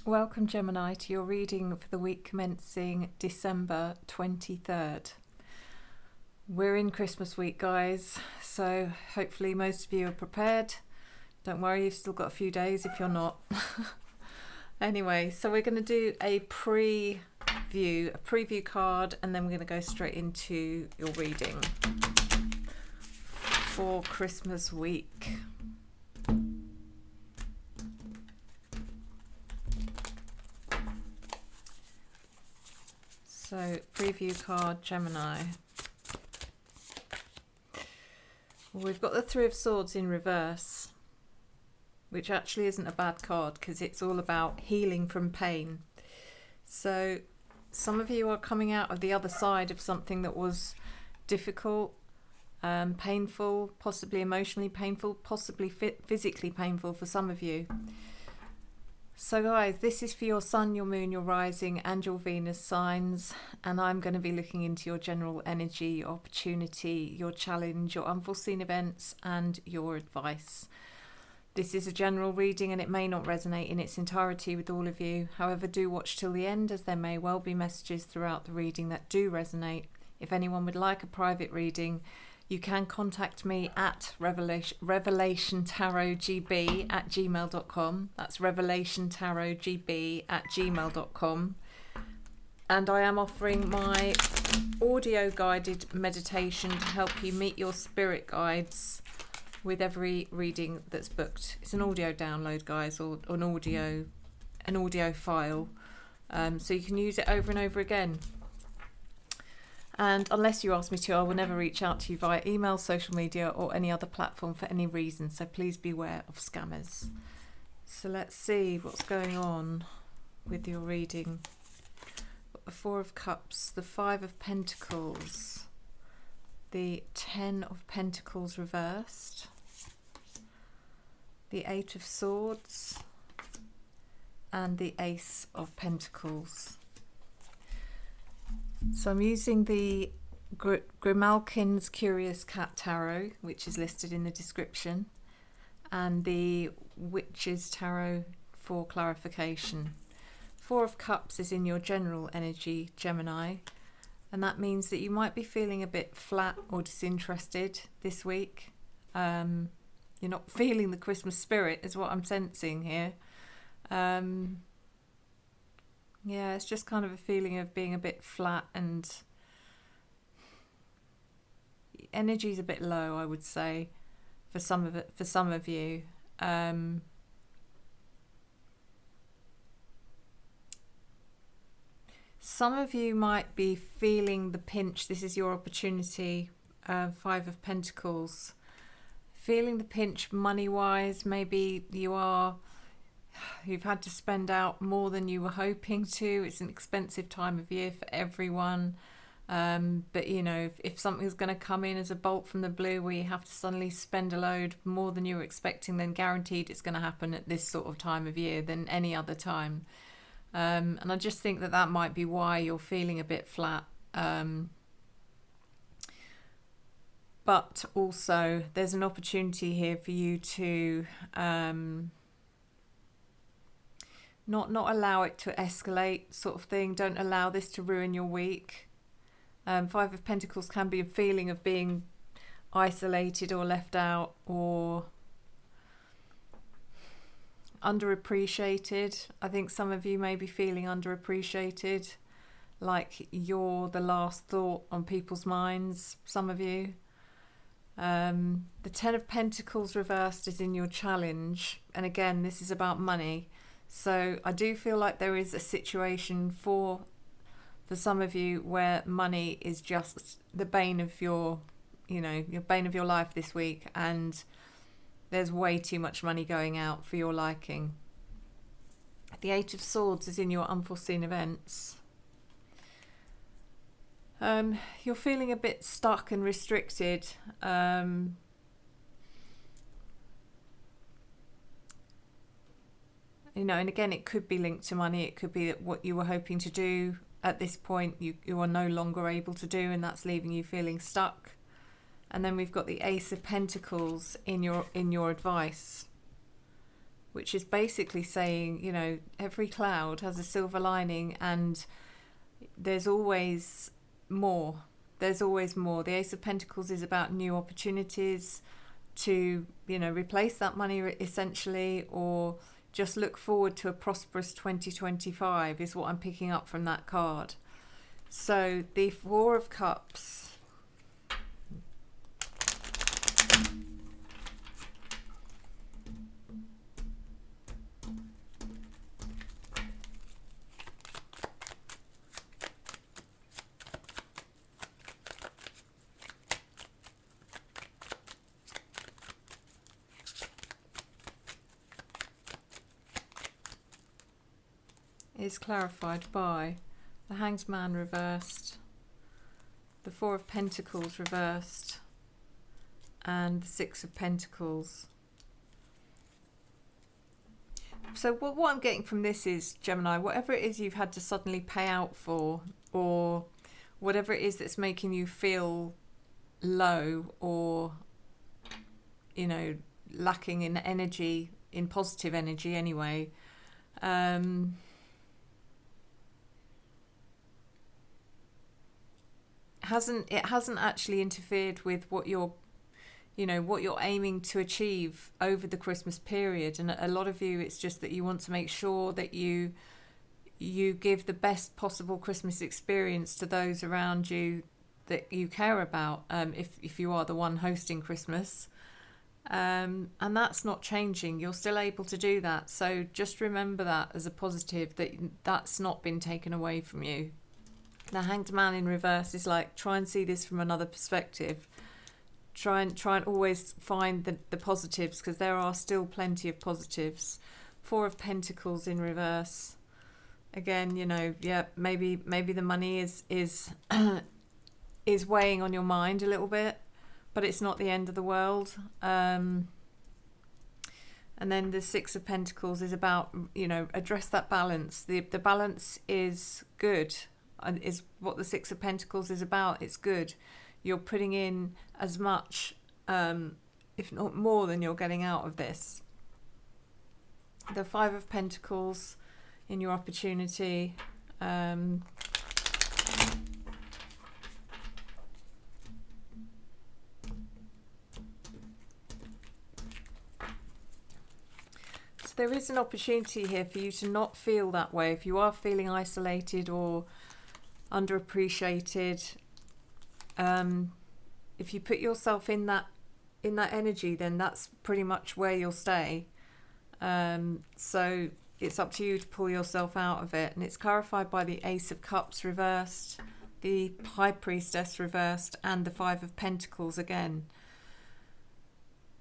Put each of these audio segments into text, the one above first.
Welcome, Gemini, to your reading for the week commencing December 23rd. We're in Christmas week, guys, so hopefully most of you are prepared. Don't worry, you've still got a few days if you're not. Anyway, so we're going to do a preview card, and then we're going to go straight into your reading for Christmas week. So, preview card, Gemini. Well, we've got the Three of Swords in reverse, which actually isn't a bad card because it's all about healing from pain. So, some of you are coming out of the other side of something that was difficult, painful, possibly emotionally painful, possibly physically painful for some of you. So guys, this is for your Sun, your Moon, your Rising and your Venus signs, and I'm going to be looking into your general energy, your opportunity, your challenge, your unforeseen events and your advice. This is a general reading and it may not resonate in its entirety with all of you. However, do watch till the end, as there may well be messages throughout the reading that do resonate. If anyone would like a private reading, you can contact me at revelationtarotgb@gmail.com. That's revelationtarotgb@gmail.com. And I am offering my audio guided meditation to help you meet your spirit guides with every reading that's booked. It's an audio download, guys, or an audio file. So you can use it over and over again. And unless you ask me to, I will never reach out to you via email, social media or any other platform for any reason. So please beware of scammers. So let's see what's going on with your reading. Got the Four of Cups, the Five of Pentacles, the Ten of Pentacles reversed, the Eight of Swords and the Ace of Pentacles. So I'm using the Grimalkin's Curious Cat Tarot, which is listed in the description, and the Witch's Tarot for clarification. Four of Cups is in your general energy, Gemini, and that means that you might be feeling a bit flat or disinterested this week. You're not feeling the Christmas spirit is what I'm sensing here. Yeah, it's just kind of a feeling of being a bit flat and energy's a bit low, I would say, for some of you. Some of you might be feeling the pinch. This is your opportunity. Five of Pentacles. Feeling the pinch money-wise. Maybe you've had to spend out more than you were hoping to. It's an expensive time of year for everyone. But, you know, if something's going to come in as a bolt from the blue where you have to suddenly spend a load more than you were expecting, then guaranteed it's going to happen at this sort of time of year than any other time. And I just think that might be why you're feeling a bit flat. But also there's an opportunity here for you to not allow it to escalate, sort of thing. Don't allow this to ruin your week. Five of Pentacles can be a feeling of being isolated or left out or underappreciated. I think some of you may be feeling underappreciated, like you're the last thought on people's minds, some of you. The Ten of Pentacles reversed is in your challenge, and again this is about money. So I do feel like there is a situation for some of you where money is just the bane of your bane of your life this week, and there's way too much money going out for your liking. The Eight of Swords is in your unforeseen events. You're feeling a bit stuck and restricted. And again, it could be linked to money. It could be that what you were hoping to do at this point, you are no longer able to do, and that's leaving you feeling stuck. And then we've got the Ace of Pentacles in your advice. which is basically saying, you know, every cloud has a silver lining and there's always more. There's always more. The Ace of Pentacles is about new opportunities to, you know, replace that money essentially, or just look forward to a prosperous 2025 is what I'm picking up from that card. So the Four of Cups is clarified by the Hanged Man reversed, the Four of Pentacles reversed, and the Six of Pentacles. So what I'm getting from this is, Gemini, whatever it is you've had to suddenly pay out for, or whatever it is that's making you feel low or, you know, lacking in energy, in positive energy anyway, it hasn't actually interfered with what you're, you know, what you're aiming to achieve over the Christmas period. And a lot of you, it's just that you want to make sure that you give the best possible Christmas experience to those around you that you care about, if you are the one hosting Christmas. And that's not changing. You're still able to do that. So just remember that as a positive, that's not been taken away from you. The Hanged Man in reverse is like, try and see this from another perspective. Try and always find the positives, because there are still plenty of positives. Four of Pentacles in reverse. Again, you know, yeah, maybe the money is is weighing on your mind a little bit, but it's not the end of the world. And then the Six of Pentacles is about, you know, address that balance. The balance is good, and is what the Six of Pentacles is about. It's good. You're putting in as much, if not more, than you're getting out of this. The Five of Pentacles in your opportunity. So there is an opportunity here for you to not feel that way. If you are feeling isolated or underappreciated, if you put yourself in that energy, then that's pretty much where you'll stay. So it's up to you to pull yourself out of it. And it's clarified by the Ace of Cups reversed, the High Priestess reversed, and the Five of Pentacles again.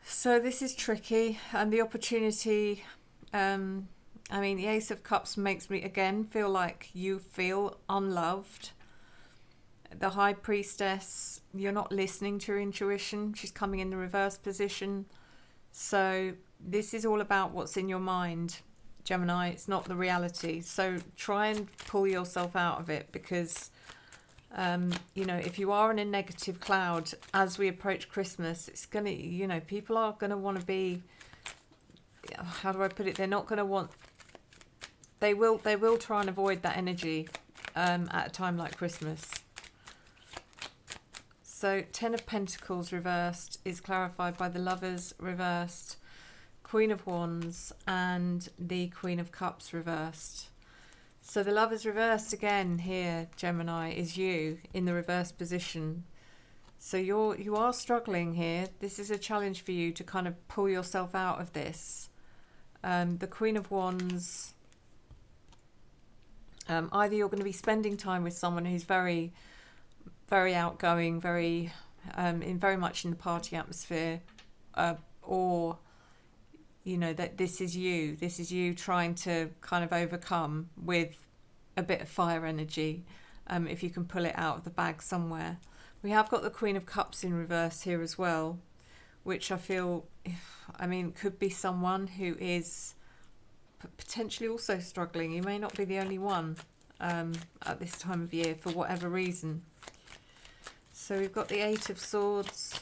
So this is tricky, and the opportunity, I mean, the Ace of Cups makes me again feel like you feel unloved. The High Priestess, you're not listening to your intuition. She's coming in the reverse position. So this is all about what's in your mind, Gemini. It's not the reality. So try and pull yourself out of it, because, you know, if you are in a negative cloud as we approach Christmas, it's going to, you know, people are going to want to be, how do I put it? They're not going to want, they will try and avoid that energy at a time like Christmas. So Ten of Pentacles reversed is clarified by the Lovers reversed, Queen of Wands, and the Queen of Cups reversed. So the Lovers reversed again here, Gemini, is you in the reverse position. So you are struggling here. This is a challenge for you to kind of pull yourself out of this. The Queen of Wands, either you're going to be spending time with someone who's very, very outgoing, very much in the party atmosphere, or, you know, that this is you trying to kind of overcome with a bit of fire energy, if you can pull it out of the bag somewhere. We have got the Queen of Cups in reverse here as well, which I feel, I mean, could be someone who is potentially also struggling. You may not be the only one at this time of year for whatever reason. So we've got the Eight of Swords,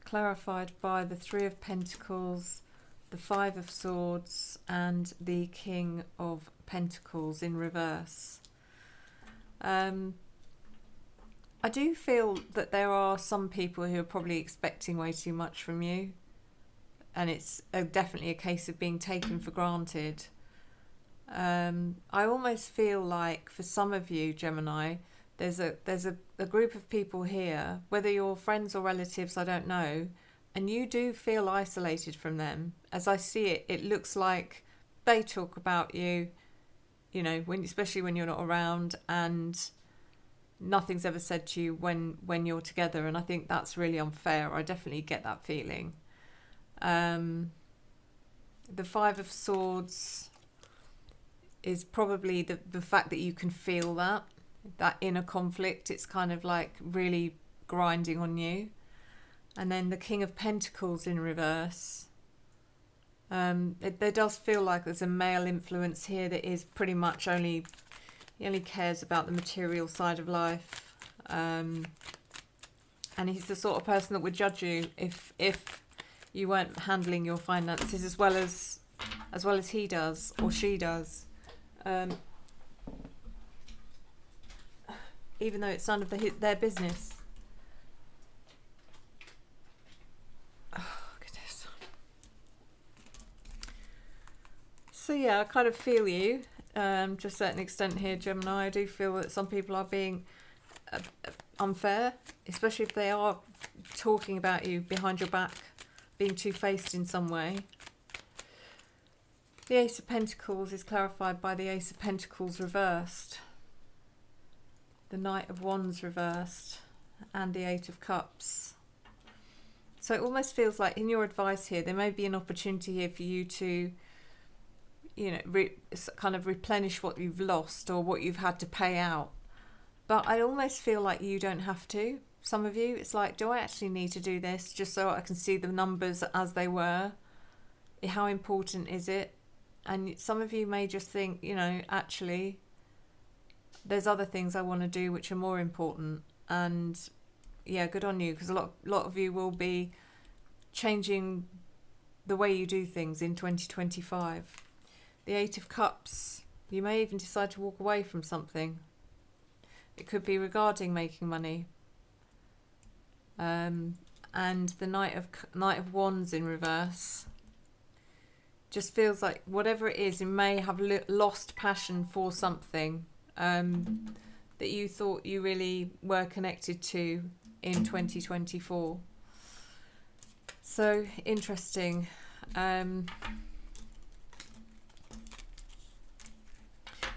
clarified by the Three of Pentacles, the Five of Swords, and the King of Pentacles in reverse. I do feel that there are some people who are probably expecting way too much from you, and it's definitely a case of being taken for granted. I almost feel like for some of you, Gemini, there's a group of people here, whether you're friends or relatives, I don't know, and you do feel isolated from them. As I see it, it looks like they talk about you, you know, especially when you're not around, and nothing's ever said to you when you're together, and I think that's really unfair. I definitely get that feeling. The Five of Swords is probably the fact that you can feel that inner conflict. It's kind of like really grinding on you. And then the King of Pentacles in reverse. There does feel like there's a male influence here that is pretty much he only cares about the material side of life. And he's the sort of person that would judge you if you weren't handling your finances as well as he does or she does. Even though it's none of their business. Oh, goodness. So yeah, I kind of feel you to a certain extent here, Gemini. I do feel that some people are being unfair, especially if they are talking about you behind your back, being two-faced in some way. The Ace of Pentacles is clarified by the Ace of Pentacles reversed, the Knight of Wands reversed, and the Eight of Cups. So it almost feels like in your advice here, there may be an opportunity here for you to, you know, kind of replenish what you've lost or what you've had to pay out. But I almost feel like you don't have to. Some of you, it's like, do I actually need to do this just so I can see the numbers as they were? How important is it? And some of you may just think, you know, actually, there's other things I want to do which are more important. And yeah, good on you, because a lot of you will be changing the way you do things in 2025. The Eight of Cups, you may even decide to walk away from something. It could be regarding making money. And the Knight of Wands in reverse just feels like whatever it is, you may have lost passion for something that you thought you really were connected to in 2024. So interesting.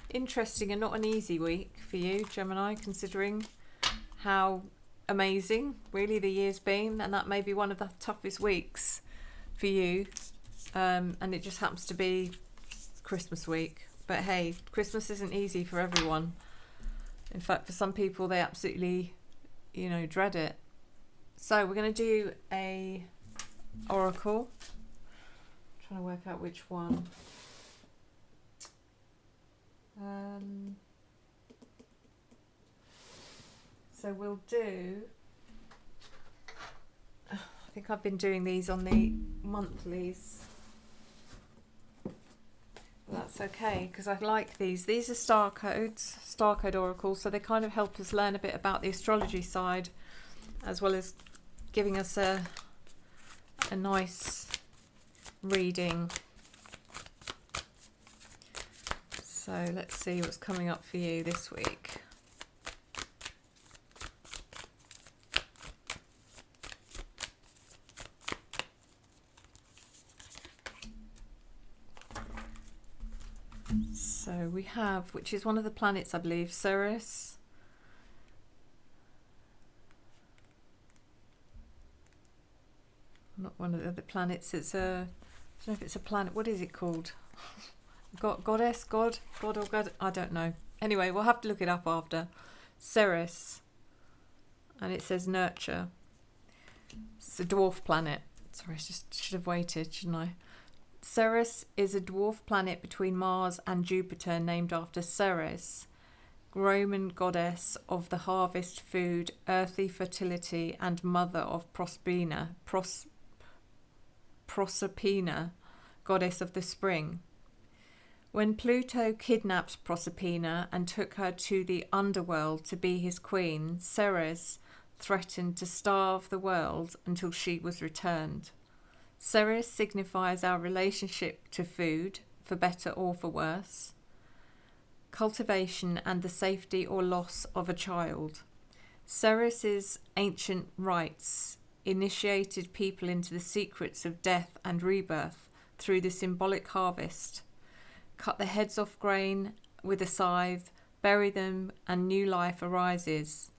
Interesting and not an easy week for you, Gemini, considering how amazing really the year's been, and that may be one of the toughest weeks for you, and it just happens to be Christmas week. But hey, Christmas isn't easy for everyone. In fact, for some people they absolutely, you know, dread it. So we're going to do a oracle. I'm trying to work out which one. So we'll do, I think I've been doing these on the monthlies. That's okay, because I like these. These are star codes, star code oracles, so they kind of help us learn a bit about the astrology side, as well as giving us a nice reading. So let's see what's coming up for you this week. So we have, which is one of the planets, I believe, Ceres. Not one of the other planets. It's a, I don't know if it's a planet. What is it called? Goddess, God or God? I don't know. Anyway, we'll have to look it up after. Ceres, and it says nurture. It's a dwarf planet. Sorry, I just should have waited, shouldn't I? Ceres is a dwarf planet between Mars and Jupiter, named after Ceres, Roman goddess of the harvest, food, earthly fertility, and mother of Proserpina, goddess of the spring. When Pluto kidnapped Proserpina and took her to the underworld to be his queen, Ceres threatened to starve the world until she was returned. Ceres signifies our relationship to food, for better or for worse, cultivation, and the safety or loss of a child. Ceres's ancient rites initiated people into the secrets of death and rebirth through the symbolic harvest. Cut the heads off grain with a scythe, bury them, and new life arises.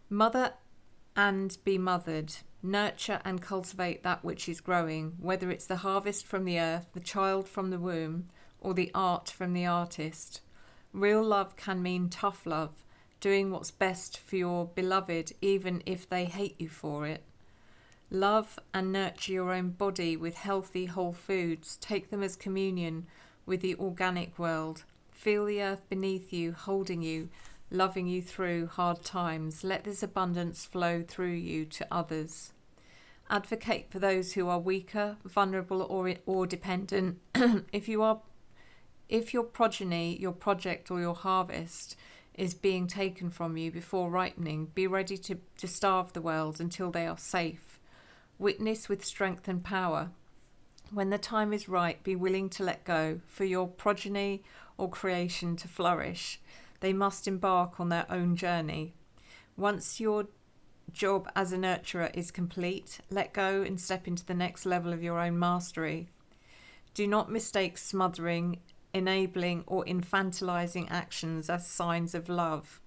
Mother and be mothered. Nurture and cultivate that which is growing, whether it's the harvest from the earth, the child from the womb, or the art from the artist. Real love can mean tough love, doing what's best for your beloved even if they hate you for it. Love and nurture your own body with healthy whole foods. Take them as communion with the organic world. Feel the earth beneath you, holding you, loving you through hard times. Let this abundance flow through you to others. Advocate for those who are weaker, vulnerable, or dependent. If your progeny, your project, or your harvest is being taken from you before ripening, be ready to starve the world until they are safe. Witness with strength and power. When the time is right, be willing to let go. For your progeny or creation to flourish, they must embark on their own journey. Once your job as a nurturer is complete, let go and step into the next level of your own mastery. Do not mistake smothering, enabling, or infantilizing actions as signs of love.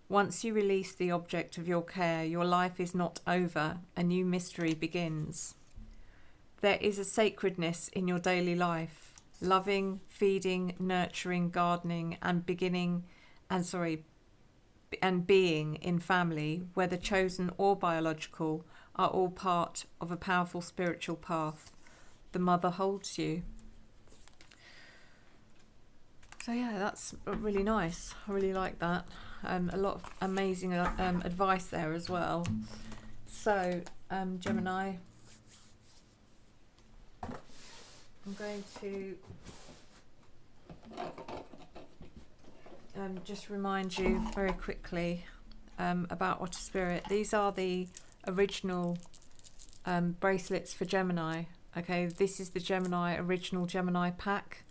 Once you release the object of your care, your life is not over. A new mystery begins. There is a sacredness in your daily life. Loving, feeding, nurturing, gardening, and being in family, whether chosen or biological, are all part of a powerful spiritual path. The mother holds you. So yeah, that's really nice. I really like that. A lot of amazing advice there as well. So Gemini, I'm going to just remind you very quickly about Otter Spirit. These are the original bracelets for Gemini. Okay, this is the Gemini original Gemini pack.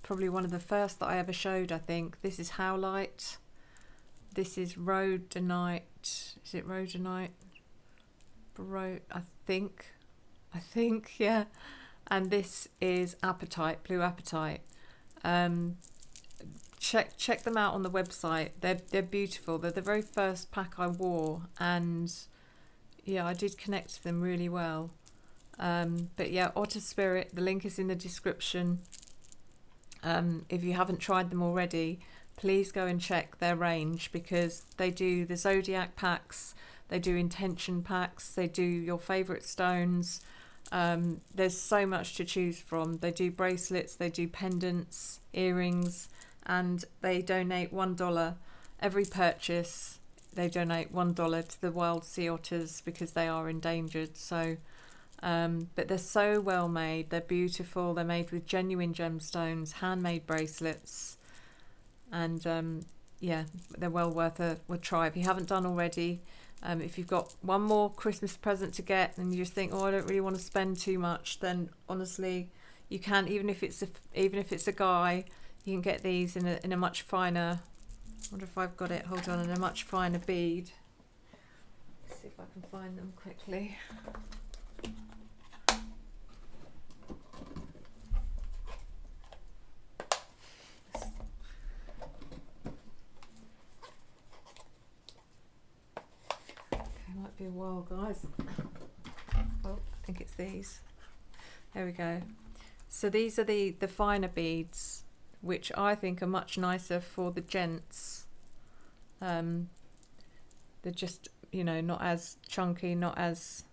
Probably one of the first that I ever showed, I think. This is Howlite. This is Rhodonite. Is it Rhodonite? I think, yeah. And this is Apatite, Blue Apatite. Check them out on the website. They're beautiful. They're the very first pack I wore, and yeah, I did connect to them really well. But yeah, Otter Spirit, the link is in the description. If you haven't tried them already, please go and check their range, because they do the zodiac packs, they do intention packs, they do your favorite stones. There's so much to choose from. They do bracelets, they do pendants, earrings, and they donate $1 every purchase. They donate $1 to the wild sea otters because they are endangered. So but they're so well made, they're beautiful, they're made with genuine gemstones, handmade bracelets, and yeah, they're well worth a try if you haven't done already. If you've got one more Christmas present to get and you just think, oh, I don't really want to spend too much, then honestly you can, even if it's a guy, you can get these in a much finer, I wonder if I've got it, hold on, in a much finer bead. Let's see if I can find them quickly. Might be a while, guys. Oh, I think it's these. There we go. So these are the finer beads, which I think are much nicer for the gents. They're just, you know, not as chunky, not as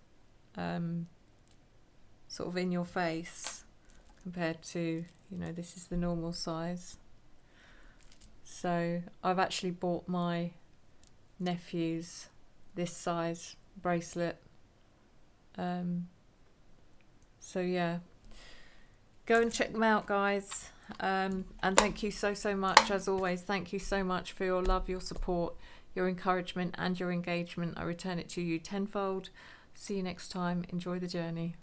sort of in your face compared to, you know, this is the normal size. So I've actually bought my nephews this size bracelet. So yeah, go and check them out, guys. And thank you so much, as always. Thank you so much for your love, your support, your encouragement and your engagement. I return it to you tenfold. See you next time. Enjoy the journey.